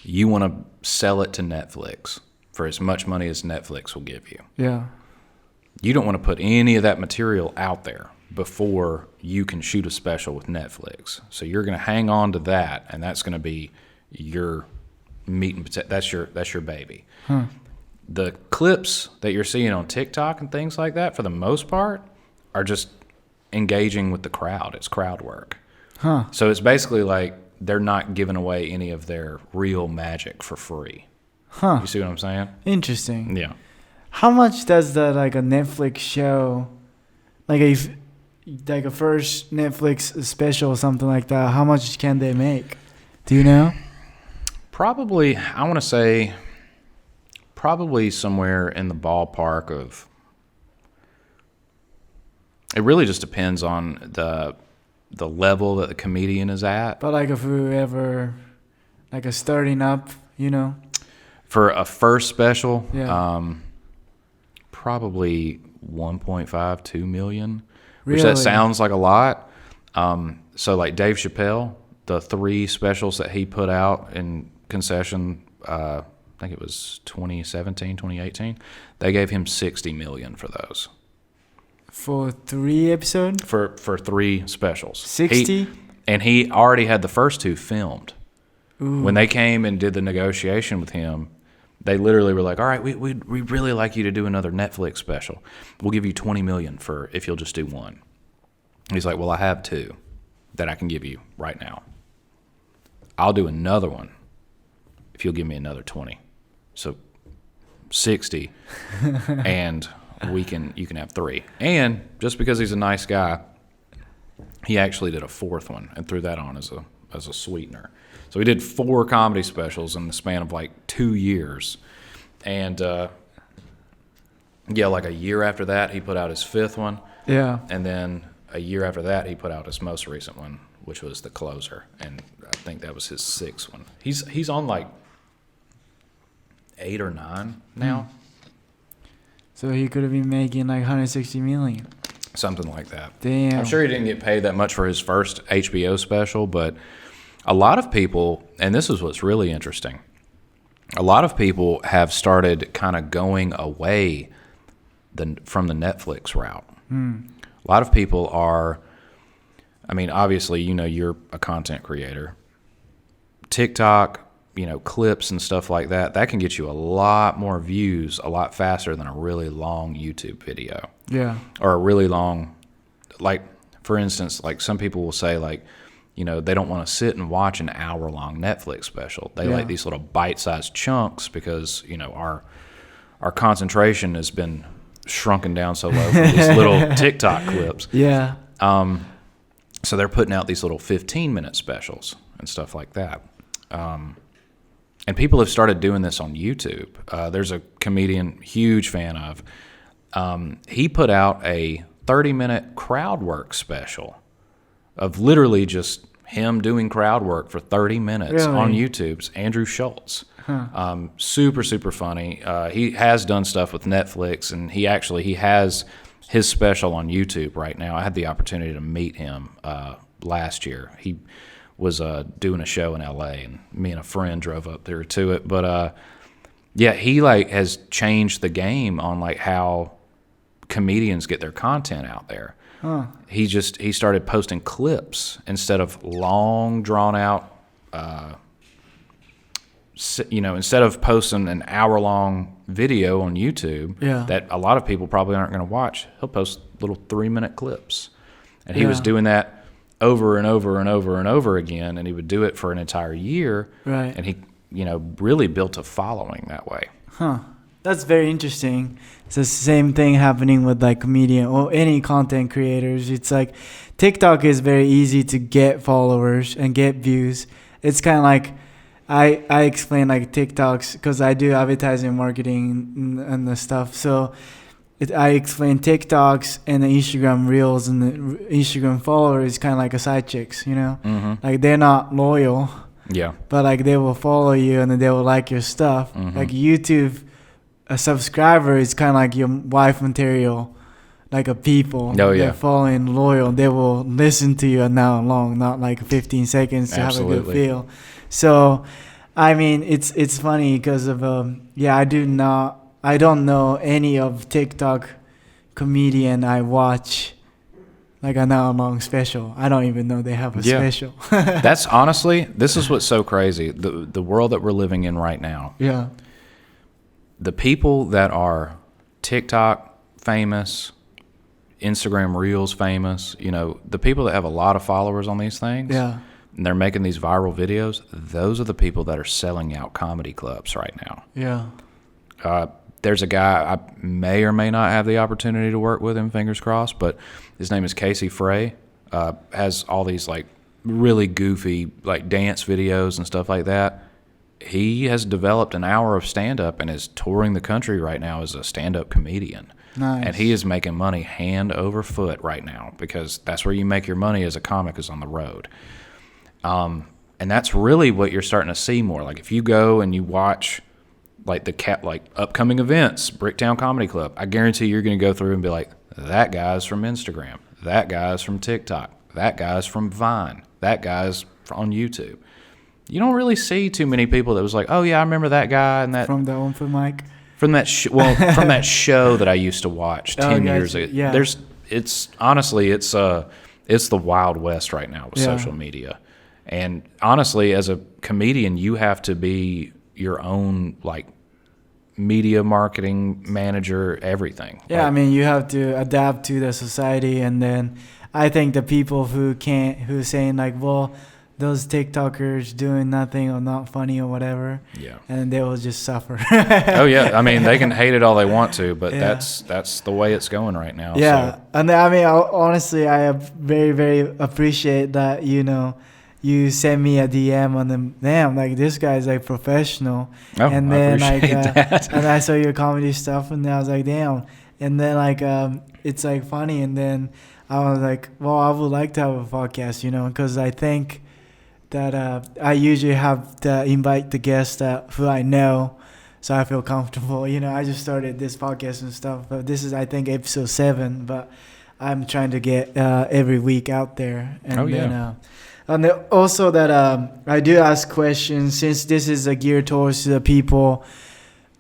You want to sell it to Netflix for as much money as Netflix will give you. Yeah. You don't want to put any of that material out there before you can shoot a special with Netflix. So you're going to hang on to that, and that's going to be your meat and potato. That's your baby. The clips that you're seeing on TikTok and things like that, for the most part, are just engaging with the crowd. It's crowd work. So it's basically like they're not giving away any of their real magic for free. You see what I'm saying? Interesting. Yeah. How much does a Netflix show, like a first Netflix special or something like that, how much can they make? Do you know? Probably, I want to say, somewhere in the ballpark of. It really just depends on the level that the comedian is at. But like if whoever, like a starting up, For a first special, Yeah. Probably 1.5, 2 million, Really? which that sounds like a lot. So like Dave Chappelle, the 3 specials that he put out in concession, I think it was 2017, 2018, they gave him 60 million for those. For 3 episodes? For 3 specials. 60? And he already had the first 2 filmed. Ooh. When they came and did the negotiation with him, they literally were like, all right, we'd really like you to do another Netflix special. We'll give you 20 million for if you'll just do one. He's like, well, I have 2 that I can give you right now. I'll do another one if you'll give me another 20. So 60, and you can have 3. And just because he's a nice guy, he actually did a 4th one and threw that on as a sweetener. So he did 4 comedy specials in the span of like 2 years. And like a year after that, he put out his 5th one. Yeah. And then a year after that, he put out his most recent one, which was The Closer. And I think that was his 6th one. He's on like 8 or 9 now. So he could have been making like 160 million. Something like that. Damn. I'm sure he didn't get paid that much for his first HBO special, but a lot of people, and this is what's really interesting, a lot of people have started kind of going away from the Netflix route. A lot of people are, I mean, obviously, you're a content creator. TikTok, clips and stuff like that can get you a lot more views a lot faster than a really long YouTube video. Yeah. Or a really long, like, for instance, like some people will say, like, they don't want to sit and watch an hour-long Netflix special. They like these little bite-sized chunks because, our concentration has been shrunken down so low from these little TikTok clips. Yeah. So they're putting out these little 15-minute specials and stuff like that. And people have started doing this on YouTube. There's a comedian, huge fan of. He put out a 30-minute crowd work special of literally just him doing crowd work for 30 minutes on YouTube's Andrew Schultz. Super, super funny. He has done stuff with Netflix, and he has his special on YouTube right now. I had the opportunity to meet him last year. He was doing a show in LA, and me and a friend drove up there to it. But he has changed the game on like how comedians get their content out there. He started posting clips instead of long drawn out. Instead of posting an hour-long video on YouTube that a lot of people probably aren't going to watch, he'll post little 3-minute clips. And he was doing that over and over and over and over again, and he would do it for an entire year. Right. And he, really built a following that way. That's very interesting. It's the same thing happening with like comedian or any content creators. It's like TikTok is very easy to get followers and get views. It's kind of like I explain like TikToks because I do advertising marketing and the stuff. So I explain TikToks and the Instagram Reels and the Instagram followers kind of like a side chicks, Mm-hmm. Like they're not loyal. Yeah. But like they will follow you and then they will like your stuff. Mm-hmm. Like YouTube, a subscriber is kind of like your wife material, like a people. Oh, yeah. They're following loyal. They will listen to you an hour long, not like 15 seconds to Absolutely. have a good feel. So, I mean, it's funny because of I don't know any of TikTok comedian I watch like an hour long special. I don't even know they have a special. That's honestly, this is what's so crazy. The world that we're living in right now. Yeah. The people that are TikTok famous, Instagram Reels famous, the people that have a lot of followers on these things, and they're making these viral videos, those are the people that are selling out comedy clubs right now. Yeah. There's a guy, I may or may not have the opportunity to work with him, fingers crossed, but his name is Casey Frey. Has all these like really goofy like dance videos and stuff like that. He has developed an hour of stand-up and is touring the country right now as a stand-up comedian. Nice. And he is making money hand over foot right now because that's where you make your money as a comic, is on the road. And that's really what you're starting to see more. Like if you go and you watch like upcoming events, Bricktown Comedy Club, I guarantee you're going to go through and be like, that guy's from Instagram, that guy's from TikTok, that guy's from Vine, that guy's on YouTube. You don't really see too many people that was like, oh yeah, I remember that guy and that From the open mic. From that from that show that I used to watch 10 years ago. Yeah. It's honestly it's the Wild West right now with social media. And honestly, as a comedian, you have to be your own like media marketing manager, everything. Yeah, like, I mean, you have to adapt to the society, and then I think the people who's saying like, well, those TikTokers doing nothing or not funny or whatever, and they will just suffer. Oh yeah, I mean, they can hate it all they want to, but that's the way it's going right now. Yeah, so. and I mean, honestly, I very, very appreciate that, you send me a DM on them. Damn, like this guy's like professional. Oh, and then I appreciate like, that. And I saw your comedy stuff, and I was like, damn. And then like it's like funny, and then I was like, well, I would like to have a podcast, because I think that I usually have to invite the guests who I know, so I feel comfortable. I just started this podcast and stuff, but this is, I think, episode 7, but I'm trying to get every week out there. And And also that I do ask questions since this is geared towards the people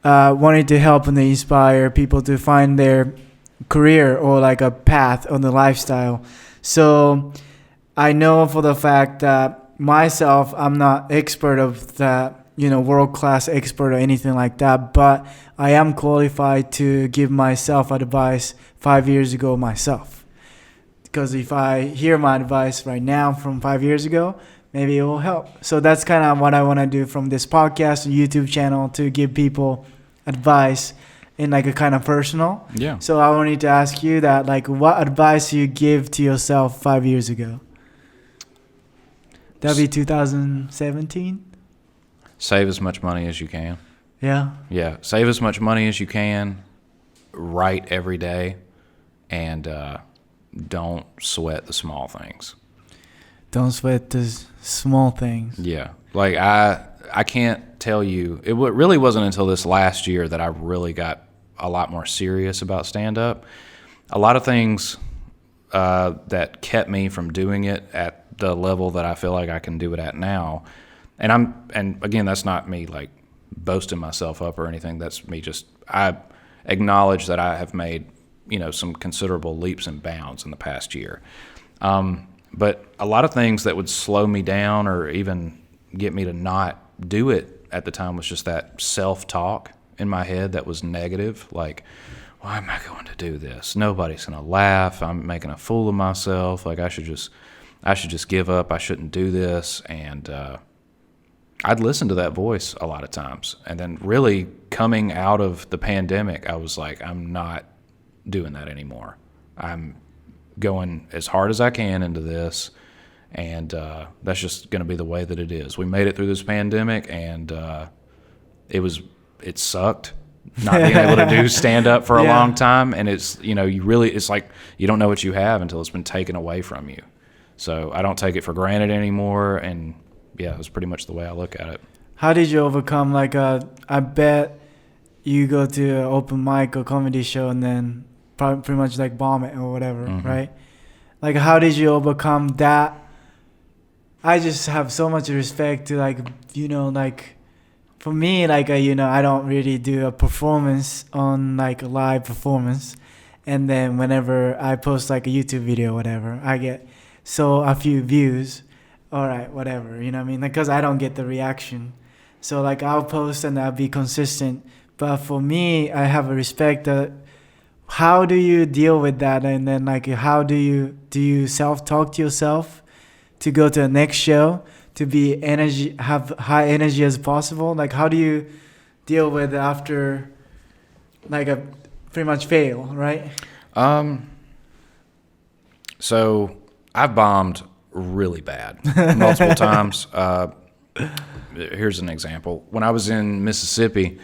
wanting to help and inspire people to find their career or like a path on the lifestyle. So I know for the fact that myself, I'm not expert of that, world-class expert or anything like that, but I am qualified to give myself advice 5 years ago myself. Because if I hear my advice right now from 5 years ago, maybe it will help. So that's kind of what I want to do from this podcast and YouTube channel, to give people advice in like a kind of personal. Yeah. So I wanted to ask you that, like, what advice you give to yourself 5 years ago? That'd be 2017. Save as much money as you can. Yeah. Yeah. Save as much money as you can. Write every day, and don't sweat the small things. Don't sweat the small things. Yeah. Like I can't tell you, it really wasn't until this last year that I really got a lot more serious about stand-up. A lot of things that kept me from doing it at the level that I feel like I can do it at now. And again, that's not me like boasting myself up or anything. That's me I acknowledge that I have made, some considerable leaps and bounds in the past year. But a lot of things that would slow me down or even get me to not do it at the time was just that self-talk in my head that was negative. Like, why am I going to do this? Nobody's going to laugh. I'm making a fool of myself. Like, I should just give up. I shouldn't do this. And I'd listen to that voice a lot of times. And then really coming out of the pandemic, I was like, I'm not doing that anymore. I'm going as hard as I can into this, and that's just going to be the way that it is. We made it through this pandemic, and it sucked not being able to do stand up for a long time, and it's it's like you don't know what you have until it's been taken away from you. So I don't take it for granted anymore, and yeah, it's pretty much the way I look at it. How did you overcome, like, I bet you go to an open mic or comedy show and then pretty much like bomb it or whatever, mm-hmm. right? Like, how did you overcome that? I just have so much respect to, like, like, for me, like, I don't really do a performance on, like, a live performance. And then whenever I post, like, a YouTube video or whatever, I get a few views. All right, whatever, you know what I mean? Because I don't get the reaction. So, like, I'll post and I'll be consistent. But for me, I have a respect that, how do you deal with that? And then, like, how do you self-talk to yourself to go to the next show, to have high energy as possible? Like, how do you deal with it after, like, a pretty much fail, right? So I've bombed really bad multiple times. Here's an example. When I was in Mississippi,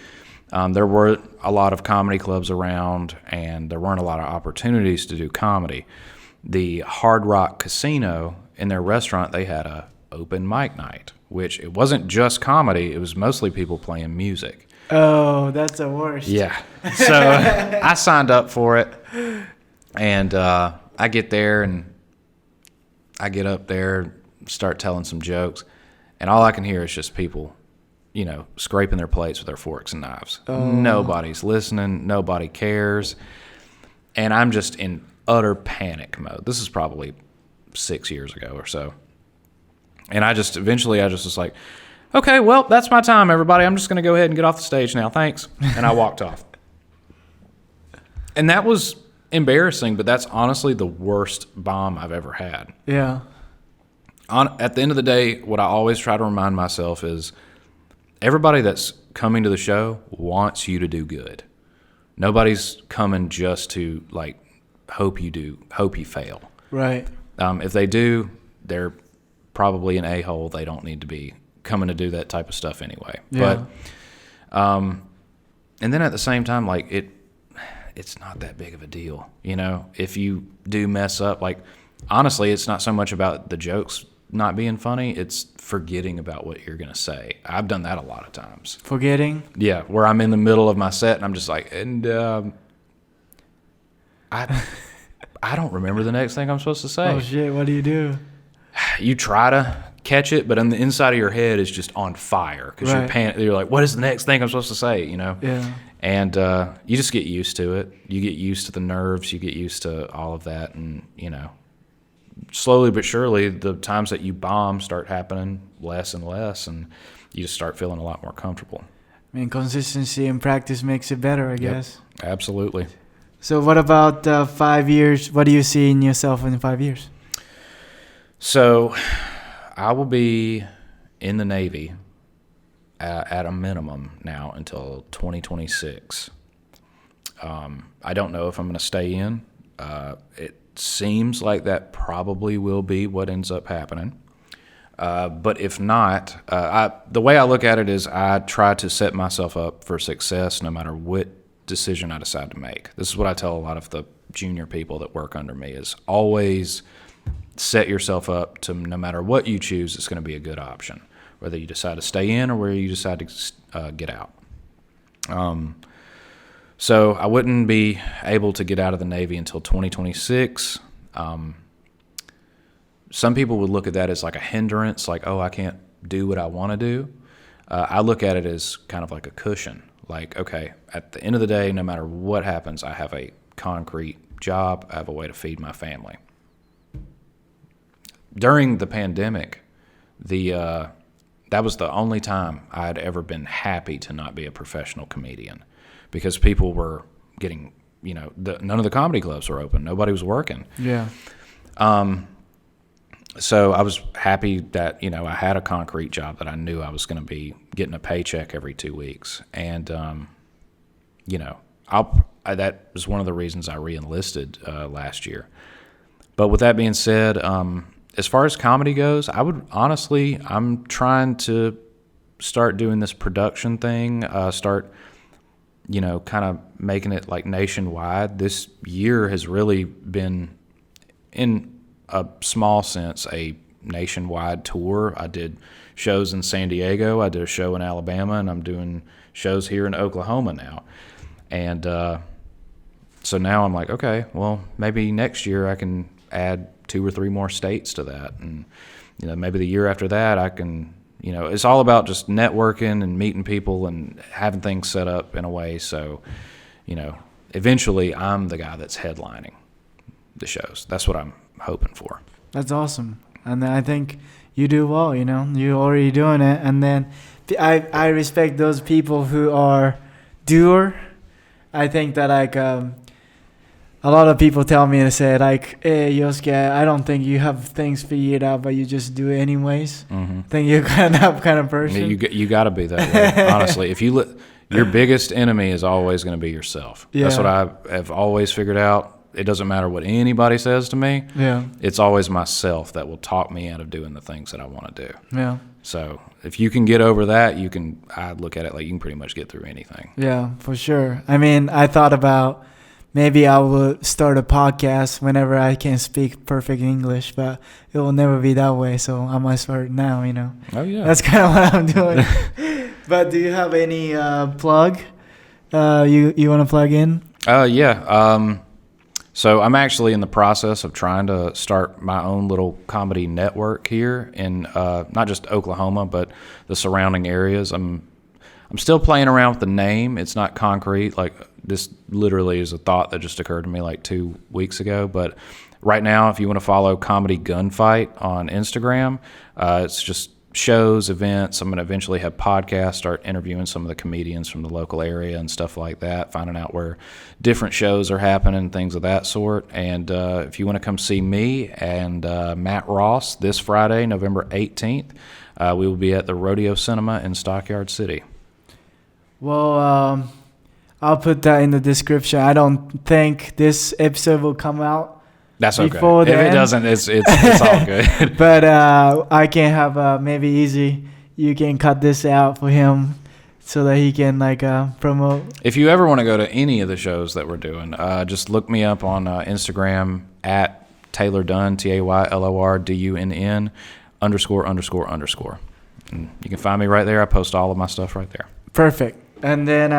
there were a lot of comedy clubs around, and there weren't a lot of opportunities to do comedy. The Hard Rock Casino, in their restaurant, they had a open mic night, which it wasn't just comedy. It was mostly people playing music. Oh, that's the worst. Yeah. So I signed up for it, and I get there, and I get up there, start telling some jokes, and all I can hear is just people, scraping their plates with their forks and knives. Oh. Nobody's listening. Nobody cares. And I'm just in utter panic mode. This is probably 6 years ago or so. And eventually I was like, okay, well, that's my time, everybody. I'm just going to go ahead and get off the stage now. Thanks. And I walked off. And that was embarrassing, but that's honestly the worst bomb I've ever had. Yeah. At the end of the day, what I always try to remind myself is everybody that's coming to the show wants you to do good. Nobody's coming just to, like, hope you fail. Right. If they do, they're probably an a-hole. They don't need to be coming to do that type of stuff anyway. Yeah. But, and then at the same time, like, it's not that big of a deal. If you do mess up, like, honestly, it's not so much about the jokes not being funny. It's forgetting about what you're going to say. I've done that a lot of times. Forgetting? Yeah, where I'm in the middle of my set and I'm just like, I don't remember the next thing I'm supposed to say. Oh, shit, what do you do? you try to catch it, but on the inside of your head is just on fire because you're like, what is the next thing I'm supposed to say, you know? Yeah. And you just get used to it. You get used to the nerves. You get used to all of that. And, you know, slowly but surely, the times that you bomb start happening less and less, and you just start feeling a lot more comfortable. I mean, consistency and practice makes it better, I guess. Absolutely. So what about 5 years? What do you see in yourself in 5 years? So I will be in the Navy at a minimum now until 2026. I don't know if I'm going to stay in. It seems like that probably will be what ends up happening. But if not, the way I look at it is I try to set myself up for success no matter what decision I decide to make. This is what I tell a lot of the junior people that work under me is always set yourself up to no matter what you choose, it's going to be a good option, whether you decide to stay in or whether you decide to get out. So I wouldn't be able to get out of the Navy until 2026. Some people would look at that as like a hindrance, like, oh, I can't do what I want to do. I look at it as kind of like a cushion. Like, okay, at the end of the day, no matter what happens, I have a concrete job. I have a way to feed my family. During the pandemic, that was the only time I had ever been happy to not be a professional comedian because people were getting, you know, none of the comedy clubs were open. Nobody was working. Yeah. So I was happy that, you know, I had a concrete job that I knew I was going to be getting a paycheck every 2 weeks. And, you know, that was one of the reasons I re-enlisted last year. But with that being said, as far as comedy goes, I'm trying to start doing this production thing, start, you know, kind of making it like nationwide. This year has really been, in a small sense, a nationwide tour. I did shows in San Diego. I did a show in Alabama, and I'm doing shows here in Oklahoma now. And so now I'm like, okay, well, maybe next year I can add 2 or 3 more states to that. And, you know, maybe the year after that I can, you know, it's all about just networking and meeting people and having things set up in a way so, you know, eventually I'm the guy that's headlining the shows. That's what I'm hoping for. That's awesome. And I think you do well, you know, you're already doing it. And then I respect those people who are doer. I think that like a lot of people tell me to say like, hey, Yosuke, I don't think you have things figured out, but you just do it anyways. Mm-hmm. I think you're kind of person. You got to be that way. Honestly, if you your biggest enemy is always going to be yourself. Yeah. That's what I have always figured out. It doesn't matter what anybody says to me. Yeah. It's always myself that will talk me out of doing the things that I want to do. Yeah. So if you can get over that, I look at it like you can pretty much get through anything. Yeah, for sure. I mean, I thought about maybe I will start a podcast whenever I can speak perfect English, but it will never be that way. So I might start now, you know. Oh, yeah. That's kind of what I'm doing. But do you have any plug you want to plug in? Yeah. So I'm actually in the process of trying to start my own little comedy network here in not just Oklahoma, but the surrounding areas. I'm still playing around with the name. It's not concrete. Like, this literally is a thought that just occurred to me like 2 weeks ago. But right now, if you want to follow Comedy Gunfight on Instagram, it's just shows, events. I'm going to eventually have podcasts, start interviewing some of the comedians from the local area and stuff like that, finding out where different shows are happening, things of that sort. And if you want to come see me and Matt Ross this Friday, November 18th, we will be at the Rodeo Cinema in Stockyard City. Well, I'll put that in the description. I don't think this episode will come out. That's okay. If it doesn't, it's all good. But I can have maybe easy. You can cut this out for him so that he can like promote. If you ever want to go to any of the shows that we're doing, just look me up on Instagram at Taylor Dunn, TaylorDunn ____. And you can find me right there. I post all of my stuff right there. Perfect. And then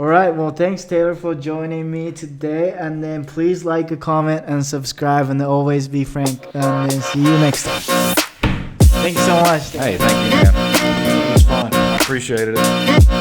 All right. Well, thanks, Taylor, for joining me today. And then please like, a comment, and subscribe. And always be frank. And then see you next time. Thank you so much. Hey, thank you, man. It was fun. I appreciated it.